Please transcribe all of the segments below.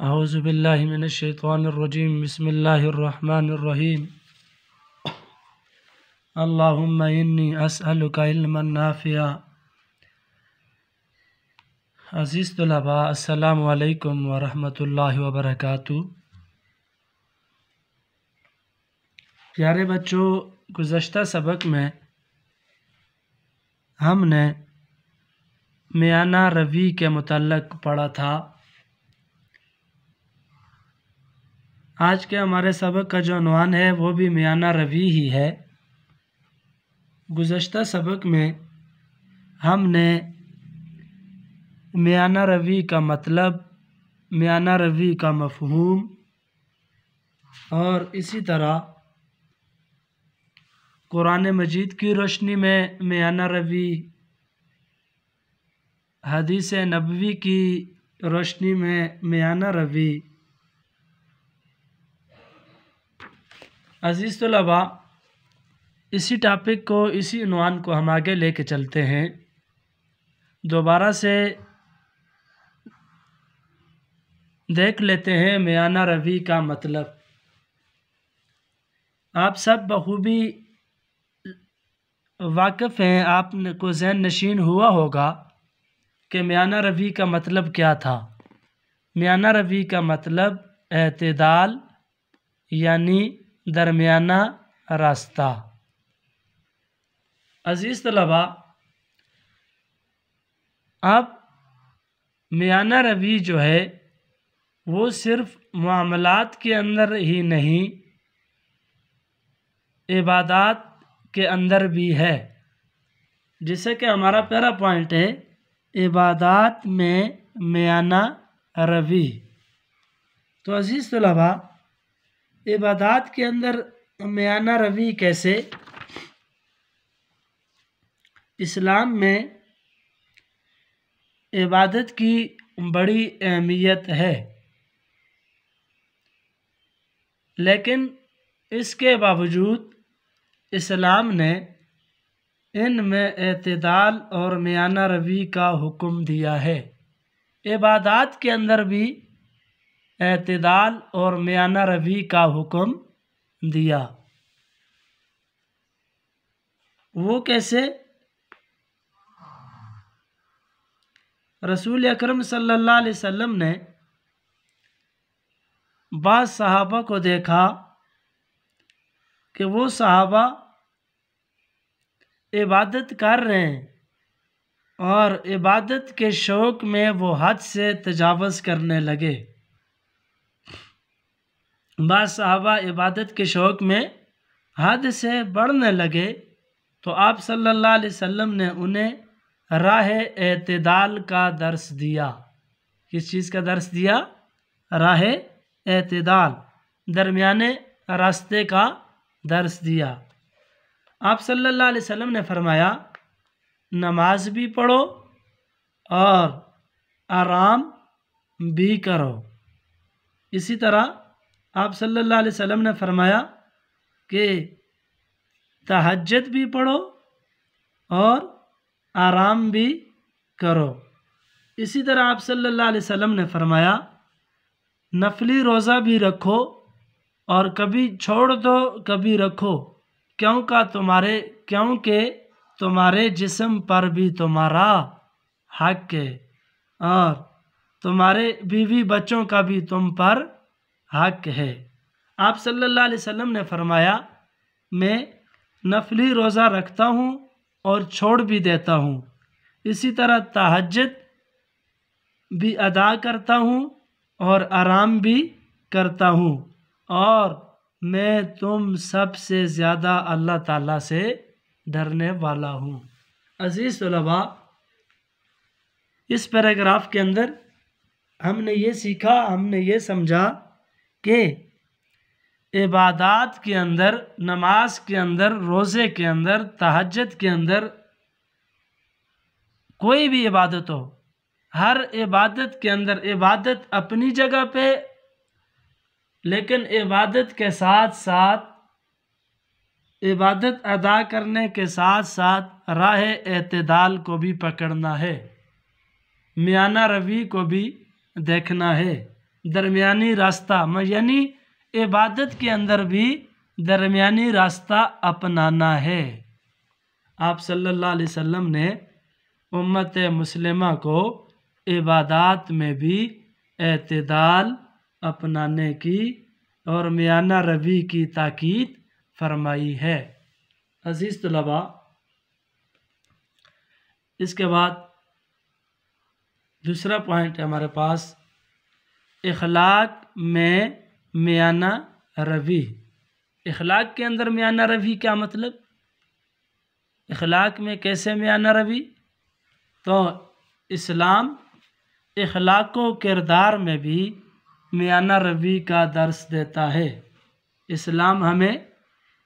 اعوذ باللہ من الشیطان الرجیم بسم اللہ الرحمن الرحیم اللہم انی اسألک علما نافعا۔ عزیز طلباء، السلام علیکم ورحمۃ اللہ وبرکاتہ۔ پیارے بچوں، گزشتہ سبق میں ہم نے میانہ روی کے متعلق پڑھا تھا۔ آج کے ہمارے سبق کا جو عنوان ہے وہ بھی میانہ روی ہی ہے۔ گزشتہ سبق میں ہم نے میانہ روی کا مطلب، میانہ روی کا مفہوم اور اسی طرح قرآن مجید کی روشنی میں میانہ روی، حدیث نبوی کی روشنی میں میانہ روی۔ عزیز طلباء، اسی ٹاپک کو، اسی عنوان کو ہم آگے لے کے چلتے ہیں۔ دوبارہ سے دیکھ لیتے ہیں میانہ روی کا مطلب۔ آپ سب بخوبی واقف ہیں، آپ کو ذہن نشین ہوا ہوگا کہ میانہ روی کا مطلب کیا تھا۔ میانہ روی کا مطلب اعتدال یعنی درمیانہ راستہ۔ عزیز طلباء، اب میانہ روی جو ہے وہ صرف معاملات کے اندر ہی نہیں، عبادات کے اندر بھی ہے، جسے کہ ہمارا پہلا پوائنٹ ہے عبادات میں میانہ روی۔ تو عزیز طلباء، عبادات کے اندر میانہ روی کیسے؟ اسلام میں عبادت کی بڑی اہمیت ہے، لیکن اس کے باوجود اسلام نے ان میں اعتدال اور میانہ روی کا حکم دیا ہے۔ عبادات کے اندر بھی اعتدال اور میانہ روی کا حکم دیا۔ وہ کیسے؟ رسول اکرم صلی اللہ علیہ وسلم نے بعض صحابہ کو دیکھا کہ وہ صحابہ عبادت کر رہے ہیں اور عبادت کے شوق میں وہ حد سے تجاوز کرنے لگے۔ بعض صحابہ عبادت کے شوق میں حد سے بڑھنے لگے تو آپ صلی اللہ علیہ وسلم نے انہیں راہ اعتدال کا درس دیا۔ کس چیز کا درس دیا؟ راہ اعتدال، درمیانے راستے کا درس دیا۔ آپ صلی اللہ علیہ وسلم نے فرمایا نماز بھی پڑھو اور آرام بھی کرو۔ اسی طرح آپ صلی اللہ علیہ وسلم نے فرمایا کہ تہجد بھی پڑھو اور آرام بھی کرو۔ اسی طرح آپ صلی اللہ علیہ وسلم نے فرمایا نفلی روزہ بھی رکھو اور کبھی چھوڑ دو کبھی رکھو، کیونکہ تمہارے جسم پر بھی تمہارا حق ہے اور تمہارے بیوی بچوں کا بھی تم پر حق ہے۔ آپ صلی اللہ علیہ وسلم نے فرمایا میں نفلی روزہ رکھتا ہوں اور چھوڑ بھی دیتا ہوں، اسی طرح تہجد بھی ادا کرتا ہوں اور آرام بھی کرتا ہوں، اور میں تم سب سے زیادہ اللہ تعالیٰ سے ڈرنے والا ہوں۔ عزیز طلباء، اس پیراگراف کے اندر ہم نے یہ سیکھا، ہم نے یہ سمجھا کہ عبادات کے اندر، نماز کے اندر، روزے کے اندر، تہجد کے اندر، کوئی بھی عبادت ہو، ہر عبادت کے اندر عبادت اپنی جگہ پہ، لیکن عبادت کے ساتھ ساتھ، عبادت ادا کرنے کے ساتھ ساتھ راہ اعتدال کو بھی پکڑنا ہے، میانہ روی کو بھی دیکھنا ہے۔ درمیانی راستہ یعنی عبادت کے اندر بھی درمیانی راستہ اپنانا ہے۔ آپ صلی اللہ علیہ وسلم نے امت مسلمہ کو عبادات میں بھی اعتدال اپنانے کی اور میانہ روی کی تاکید فرمائی ہے۔ عزیز طلباء، اس کے بعد دوسرا پوائنٹ ہے ہمارے پاس اخلاق میں میانہ روی۔ اخلاق کے اندر میانہ روی کیا مطلب؟ اخلاق میں کیسے میانہ روی؟ تو اسلام اخلاق و کردار میں بھی میانہ روی کا درس دیتا ہے۔ اسلام ہمیں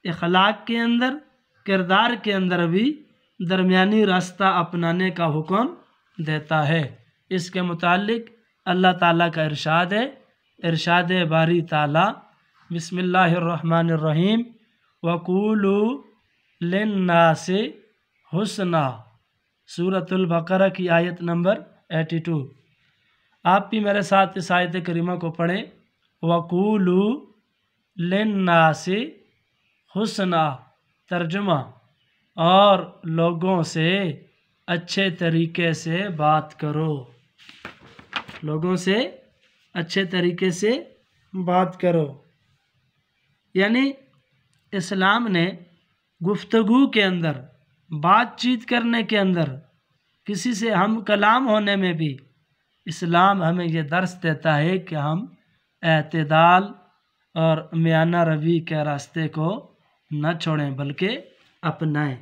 اخلاق کے اندر، کردار کے اندر بھی درمیانی راستہ اپنانے کا حکم دیتا ہے۔ اس کے متعلق اللہ تعالیٰ کا ارشاد ہے، ارشاد باری تعالیٰ، بسم اللہ الرحمن الرحیم، وَقُولُوا لِلنَّاسِ حُسْنًا، سورۃ البقرہ کی آیت نمبر 82۔ آپ بھی میرے ساتھ اس آیت کریمہ کو پڑھیں، وَقُولُوا لِلنَّاسِ حُسْنًا، ترجمہ، اور لوگوں سے اچھے طریقے سے بات کرو، لوگوں سے اچھے طریقے سے بات کرو۔ یعنی اسلام نے گفتگو کے اندر، بات چیت کرنے کے اندر، کسی سے ہم کلام ہونے میں بھی اسلام ہمیں یہ درس دیتا ہے کہ ہم اعتدال اور میانہ روی کے راستے کو نہ چھوڑیں بلکہ اپنائیں۔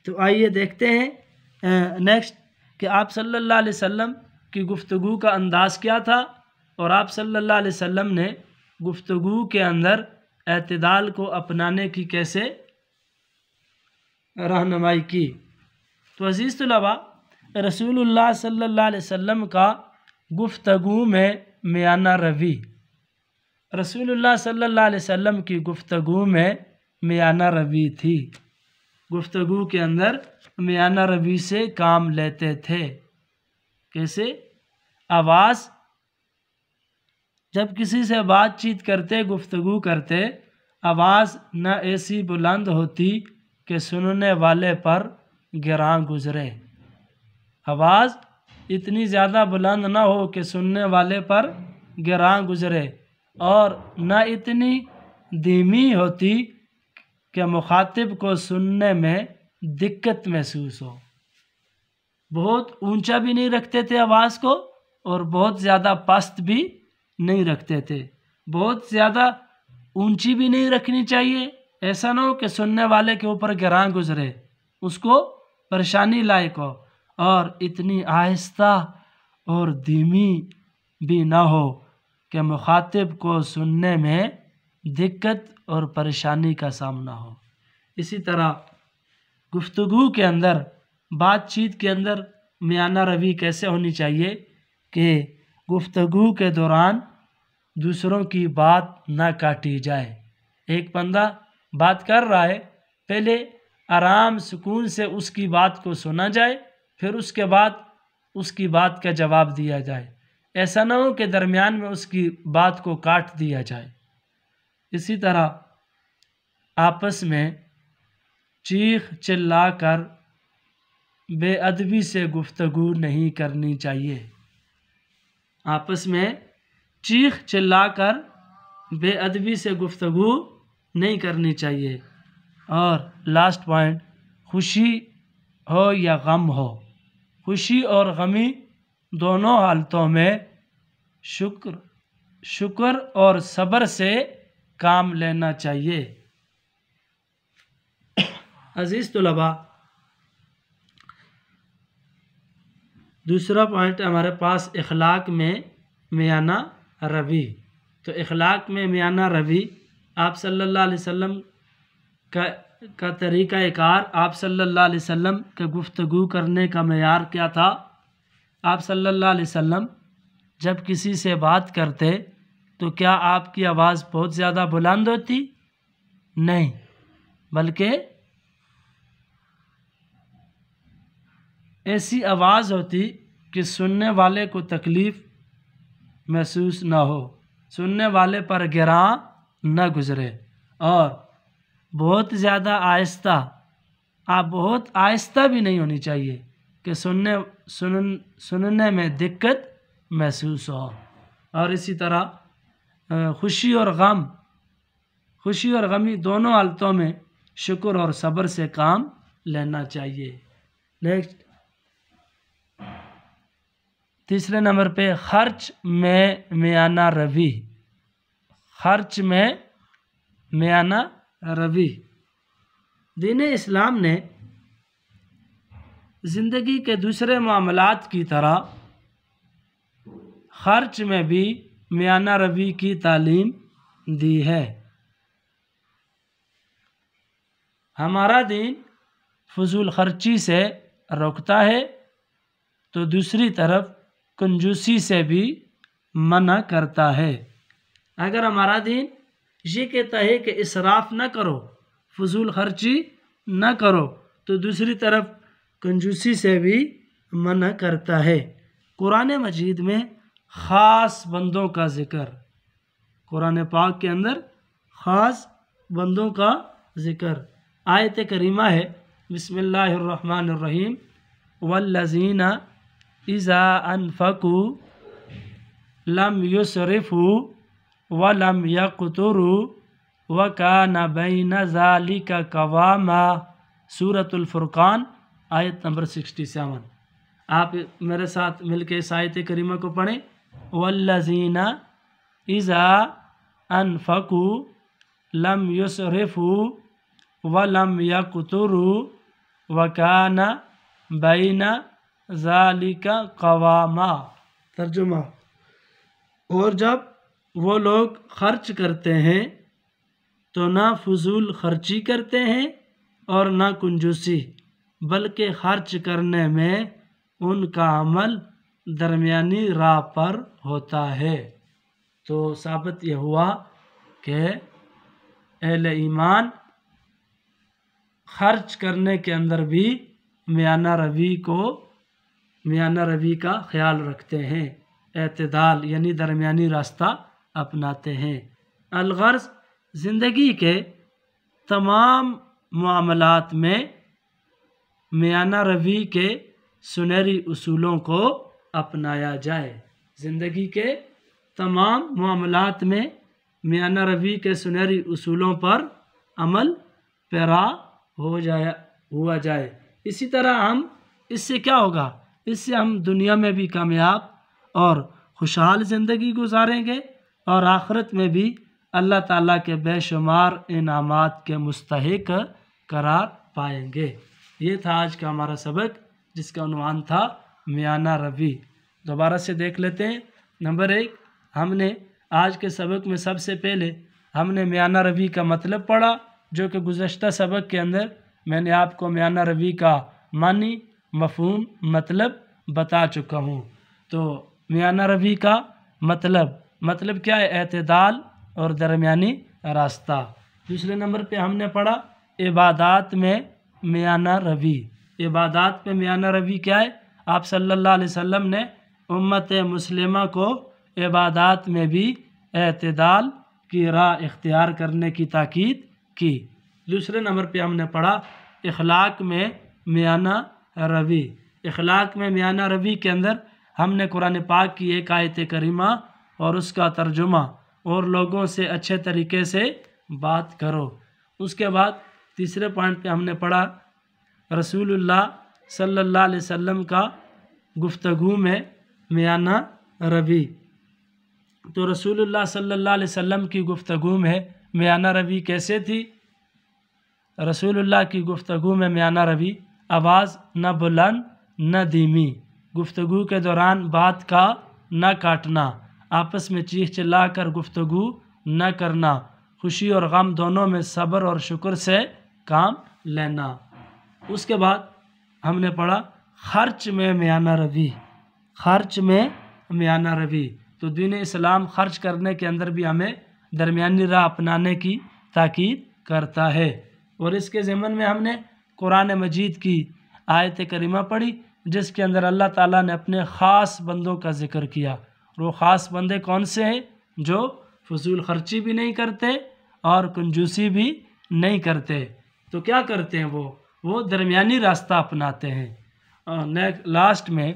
تو آئیے دیکھتے ہیں نیکسٹ کہ آپ صلی اللہ علیہ وسلم کی گفتگو کا انداز کیا تھا، اور آپ صلی اللہ علیہ وسلم نے گفتگو کے اندر اعتدال کو اپنانے کی کیسے رہنمائی کی۔ تو عزیز طلباء، رسول اللہ صلی اللہ علیہ وسلم کا گفتگو میں میانہ روی، رسول اللہ صلی اللہ علیہ وسلم کی گفتگو میں میانہ روی تھی۔ گفتگو کے اندر میانہ روی سے کام لیتے تھے۔ کیسے؟ آواز، جب کسی سے بات چیت کرتے، گفتگو کرتے، آواز نہ ایسی بلند ہوتی کہ سننے والے پر گراں گزرے، آواز اتنی زیادہ بلند نہ ہو کہ سننے والے پر گراں گزرے، اور نہ اتنی دھیمی ہوتی کہ مخاطب کو سننے میں دقت محسوس ہو۔ بہت اونچا بھی نہیں رکھتے تھے آواز کو، اور بہت زیادہ پست بھی نہیں رکھتے تھے۔ بہت زیادہ اونچی بھی نہیں رکھنی چاہیے، ایسا نہ ہو کہ سننے والے کے اوپر گراں گزرے، اس کو پریشانی لائق ہو، اور اتنی آہستہ اور دھیمی بھی نہ ہو کہ مخاطب کو سننے میں دقت اور پریشانی کا سامنا ہو۔ اسی طرح گفتگو کے اندر، بات چیت کے اندر میانہ روی کیسے ہونی چاہیے کہ گفتگو کے دوران دوسروں کی بات نہ کاٹی جائے۔ ایک بندہ بات کر رہا ہے، پہلے آرام سکون سے اس کی بات کو سنا جائے، پھر اس کے بعد اس کی بات کا جواب دیا جائے۔ ایسا نہ ہو کہ درمیان میں اس کی بات کو کاٹ دیا جائے۔ اسی طرح آپس میں چیخ چلا کر بے ادبی سے گفتگو نہیں کرنی چاہیے۔ آپس میں چیخ چلا کر بے ادبی سے گفتگو نہیں کرنی چاہیے۔ اور لاسٹ پوائنٹ، خوشی ہو یا غم ہو، خوشی اور غمی دونوں حالتوں میں شکر اور صبر سے کام لینا چاہیے۔ عزیز طلباء، دوسرا پوائنٹ ہمارے پاس اخلاق میں میانہ روی۔ تو اخلاق میں میانہ روی، آپ صلی اللہ علیہ وسلم کا طریقہ کار، آپ صلی اللہ علیہ وسلم کے گفتگو کرنے کا معیار کیا تھا؟ آپ صلی اللہ علیہ وسلم جب کسی سے بات کرتے تو کیا آپ کی آواز بہت زیادہ بلند ہوتی؟ نہیں، بلکہ ایسی آواز ہوتی کہ سننے والے کو تکلیف محسوس نہ ہو، سننے والے پر گراں نہ گزرے، اور بہت زیادہ آہستہ، آپ بہت آہستہ بھی نہیں ہونی چاہیے کہ سننے میں دقت محسوس ہو۔ اور اسی طرح خوشی اور غمی دونوں حالتوں میں شکر اور صبر سے کام لینا چاہیے۔ نیکسٹ، تیسرے نمبر پہ خرچ میں میانہ روی۔ خرچ میں میانہ روی۔ دین اسلام نے زندگی کے دوسرے معاملات کی طرح خرچ میں بھی میانہ روی کی تعلیم دی ہے۔ ہمارا دین فضول خرچی سے روکتا ہے تو دوسری طرف کنجوسی سے بھی منع کرتا ہے۔ اگر ہمارا دین یہ کہتا ہے کہ اسراف نہ کرو، فضول خرچی نہ کرو، تو دوسری طرف کنجوسی سے بھی منع کرتا ہے۔ قرآن مجید میں خاص بندوں کا ذکر، قرآن پاک کے اندر خاص بندوں کا ذکر، آیت کریمہ ہے بسم اللہ الرحمن الرحیم، والذین اذا انفقوا لم یسرفوا ولم یقتروا وکان بین ذلک قواما، سورۃ الفرقان آیت نمبر 67۔ آپ میرے ساتھ مل کے اس آیت کریمہ کو پڑھیں، والذین اذا انفقوا لم یسرفوا ولم یقتروا وکان بین ذالک قواما۔ ترجمہ، اور جب وہ لوگ خرچ کرتے ہیں تو نہ فضول خرچی کرتے ہیں اور نہ کنجوسی، بلکہ خرچ کرنے میں ان کا عمل درمیانی راہ پر ہوتا ہے۔ تو ثابت یہ ہوا کہ اہل ایمان خرچ کرنے کے اندر بھی میانہ روی کا خیال رکھتے ہیں، اعتدال یعنی درمیانی راستہ اپناتے ہیں۔ الغرض، زندگی کے تمام معاملات میں میانہ روی کے سنہری اصولوں کو اپنایا جائے۔ زندگی کے تمام معاملات میں میانہ روی کے سنہری اصولوں پر عمل پیرا ہوا جائے۔ اسی طرح اس سے کیا ہوگا؟ اس سے ہم دنیا میں بھی کامیاب اور خوشحال زندگی گزاریں گے، اور آخرت میں بھی اللہ تعالیٰ کے بے شمار انعامات کے مستحق قرار پائیں گے۔ یہ تھا آج کا ہمارا سبق، جس کا عنوان تھا میانہ روی۔ دوبارہ سے دیکھ لیتے ہیں۔ نمبر 1، ہم نے آج کے سبق میں سب سے پہلے ہم نے میانہ روی کا مطلب پڑھا، جو کہ گزشتہ سبق کے اندر میں نے آپ کو میانہ روی کا معنی، مفہوم، مطلب بتا چکا ہوں۔ تو میانہ روی کا مطلب کیا ہے؟ اعتدال اور درمیانی راستہ۔ دوسرے نمبر پہ ہم نے پڑھا عبادات میں میانہ روی۔ عبادات میں میانہ روی کیا ہے؟ آپ صلی اللہ علیہ وسلم نے امت مسلمہ کو عبادات میں بھی اعتدال کی راہ اختیار کرنے کی تاکید کی۔ دوسرے نمبر پہ ہم نے پڑھا اخلاق میں میانہ روی۔ اخلاق میں میانہ روی کے اندر ہم نے قرآن پاک کی ایک آیت کریمہ اور اس کا ترجمہ، اور لوگوں سے اچھے طریقے سے بات کرو۔ اس کے بعد تیسرے پوائنٹ پہ ہم نے پڑھا رسول اللہ صلی اللہ علیہ وسلم کا گفتگو میں میانہ روی۔ تو رسول اللہ صلی اللہ علیہ وسلم کی گفتگو میں میانہ روی کیسے تھی؟ رسول اللہ کی گفتگو میں میانہ روی، آواز نہ بلند نہ دھیمی، گفتگو کے دوران بات کا نہ کاٹنا، آپس میں چیخ چلا کر گفتگو نہ کرنا، خوشی اور غم دونوں میں صبر اور شکر سے کام لینا۔ اس کے بعد ہم نے پڑھا خرچ میں میانہ روی۔ خرچ میں میانہ روی، تو دین اسلام خرچ کرنے کے اندر بھی ہمیں درمیانی راہ اپنانے کی تاکید کرتا ہے۔ اور اس کے ضمن میں ہم نے قرآن مجید کی آیت کریمہ پڑھی، جس کے اندر اللہ تعالیٰ نے اپنے خاص بندوں کا ذکر کیا، اور وہ خاص بندے کون سے ہیں؟ جو فضول خرچی بھی نہیں کرتے اور کنجوسی بھی نہیں کرتے۔ تو کیا کرتے ہیں وہ درمیانی راستہ اپناتے ہیں۔ اور لاسٹ میں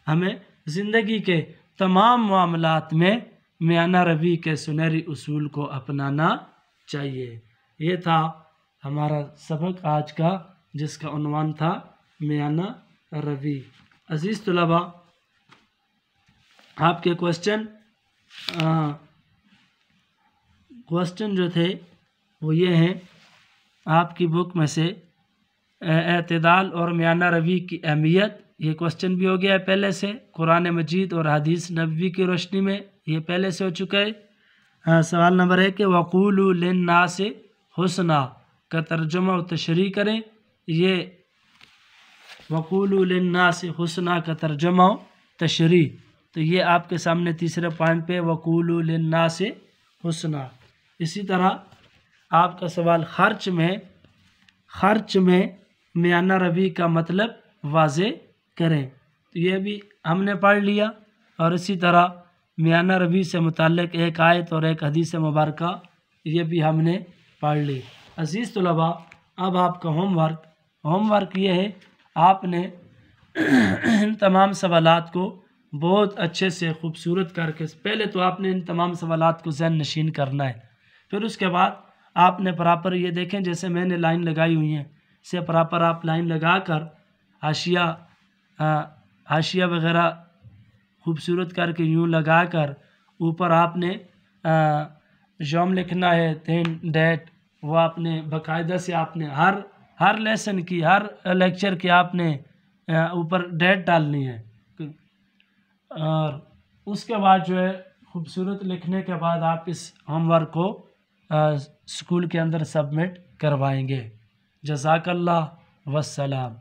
ہمیں زندگی کے تمام معاملات میں میانہ روی کے سنہری اصول کو اپنانا چاہیے۔ یہ تھا ہمارا سبق آج کا، جس کا عنوان تھا میانہ روی۔ عزیز طلباء، آپ کے کوسچن جو تھے وہ یہ ہیں، آپ کی بک میں سے اعتدال اور میانہ روی کی اہمیت، یہ کوسچن بھی ہو گیا ہے پہلے سے، قرآن مجید اور حدیث نبوی کی روشنی میں یہ پہلے سے ہو چکا ہے۔ سوال نمبر 1 کہ وَقُولُوا لِلنَّاسِ حُسْنًا کا ترجمہ و تشریح کریں۔ یہ وَقُولُوا لِلنَّاسِ حُسْنًا کا ترجمہ و تشریح، تو یہ آپ کے سامنے تیسرے پوائنٹ پہ وَقُولُوا لِلنَّاسِ حُسْنًا۔ اسی طرح آپ کا سوال خرچ میں میانہ روی کا مطلب واضح کریں، تو یہ بھی ہم نے پڑھ لیا۔ اور اسی طرح میانہ روی سے متعلق ایک آیت اور ایک حدیث مبارکہ یہ بھی ہم نے پڑھ لی۔ عزیز طلباء، اب آپ کا ہوم ورک یہ ہے، آپ نے ان تمام سوالات کو بہت اچھے سے خوبصورت کر کے، پہلے تو آپ نے ان تمام سوالات کو ذہن نشین کرنا ہے، پھر اس کے بعد آپ نے پراپر یہ دیکھیں جیسے میں نے لائن لگائی ہوئی ہیں، اسے پراپر آپ لائن لگا کر حاشیہ وغیرہ خوبصورت کر کے یوں لگا کر اوپر آپ نے یوم لکھنا ہے، دن، ڈیٹ، وہ آپ نے باقاعدہ سے آپ نے ہر لیسن کی، ہر لیکچر کی آپ نے اوپر ڈیٹ ڈالنی ہے۔ اور اس کے بعد جو ہے خوبصورت لکھنے کے بعد آپ اس ہوم ورک کو اسکول کے اندر سبمٹ کروائیں گے۔ جزاک اللہ، والسلام۔